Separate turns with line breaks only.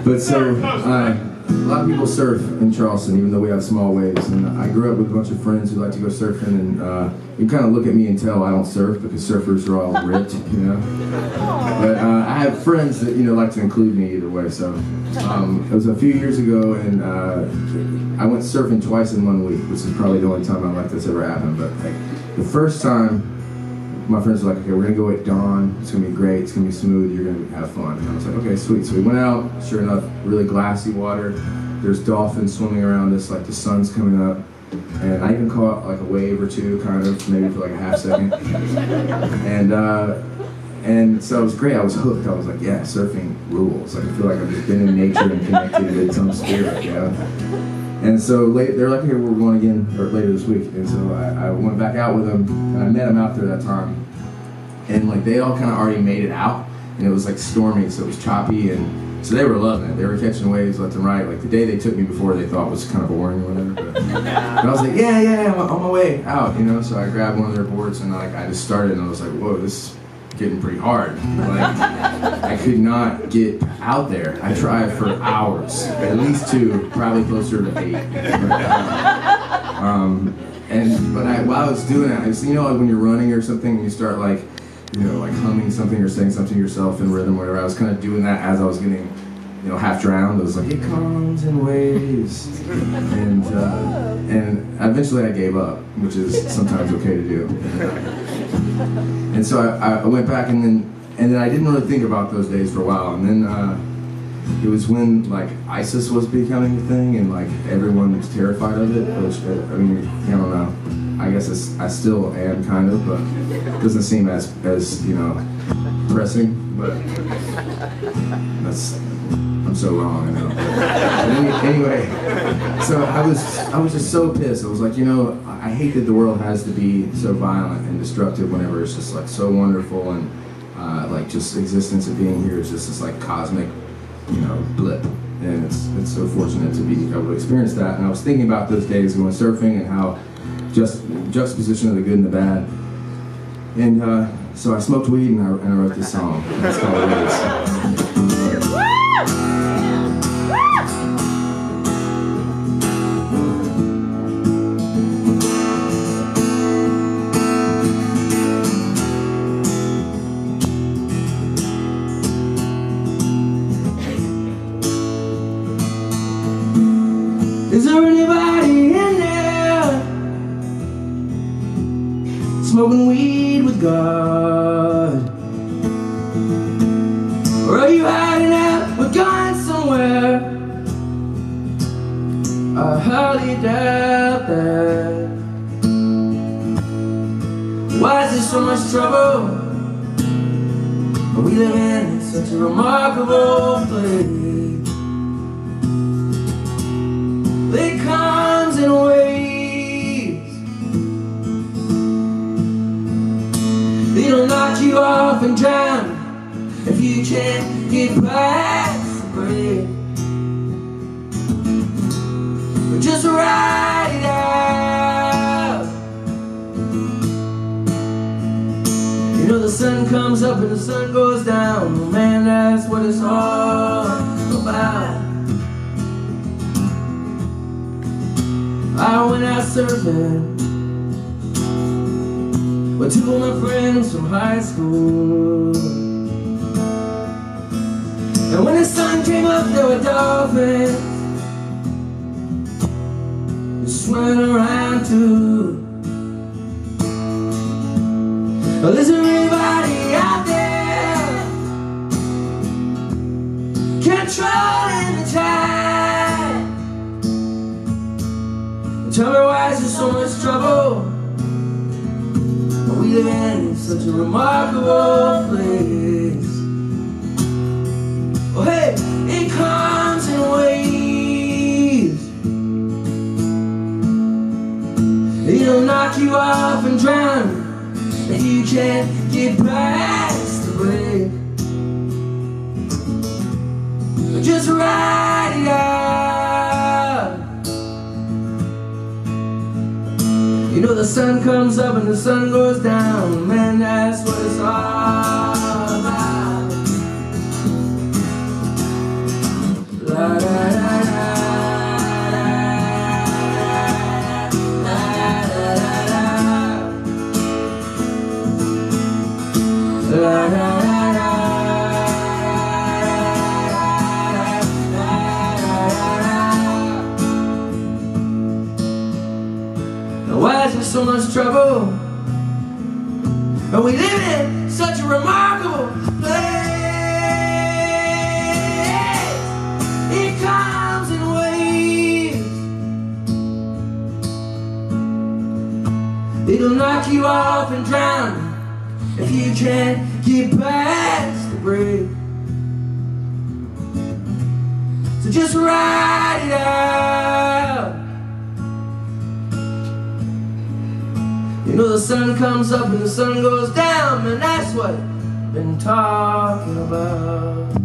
But so, a lot of people surf in Charleston, even though we have small waves. And I grew up with a bunch of friends who like to go surfing, and you kind of look at me and tell I don't surf because surfers are all ripped, you know. But I have friends that like to include me either way. So it was a few years ago, and I went surfing twice in 1 week, which is probably the only time in my life that's ever happened. But like the first time, my friends were like, okay, we're gonna go at dawn, it's gonna be great, it's gonna be smooth, you're gonna have fun. And I was like, okay, sweet. So we went out, sure enough, really glassy water. There's dolphins swimming around us, like the sun's coming up. And I even caught like a wave or two, kind of, maybe for like a half second. And so it was great, I was hooked. I was like, yeah, surfing rules. Like I feel like I've just been in nature and connected with some spirit, you know? And so they're like, okay, we're going again later this week. And so I went back out with them, and I met them out there that time. And like they all kind of already made it out, and it was like stormy, so it was choppy, and so they were loving it. They were catching waves left and right. Like the day they took me before, they thought was kind of boring or whatever. But I was like, yeah, I'm on my way out, you know. So I grabbed one of their boards and like I just started, and I was like, whoa, this is getting pretty hard. Like I could not get out there. I tried for hours, at least 2, probably closer to 8. But while I was doing it, like when you're running or something, and you start like like humming something or saying something to yourself in rhythm, or whatever. I was kind of doing that as I was getting, half drowned. I was like, it comes in waves, and eventually I gave up, which is sometimes okay to do. And so I went back, and then I didn't really think about those days for a while, and then it was when like ISIS was becoming a thing, and like everyone was terrified of it. Which I don't know. I guess I still am kind of, but it doesn't seem as pressing. But I'm so wrong, I know. But anyway, so I was just so pissed. I was like, I hate that the world has to be so violent and destructive whenever it's just like so wonderful, and like just existence of being here is just this like cosmic, blip. And it's so fortunate to be able to experience that. And I was thinking about those days going surfing and how just juxtaposition of the good and the bad. And so I smoked weed and I wrote this song. That's called Waves. Is there anybody in there smoking weed with God? Or are you hiding out or going somewhere? I highly doubt that. Why is there so much trouble? We live in such a remarkable place. It comes in waves. It'll knock you off and drown if you can't get past the break. But just ride it out. The sun comes up and the sun goes down. Oh man, that's what it's all about. I went out surfing with 2 of my friends from high school. And when the sun came up, there were dolphins swimming around too. Well, is there anybody out there controlling the tide? Tell me, why is there so much trouble? We live in such a remarkable place. Oh hey, it comes in waves. It'll knock you off and drown if you can't get past the break. Just ride it out. The sun comes up and the sun goes down. Man, that's what it's all about.
Why is there so much trouble? And we live in such a remarkable place. It comes in waves. It'll knock you off and drown if you can't get past the break. So just ride it out. You know the sun comes up and the sun goes down, and that's what I've been talking about.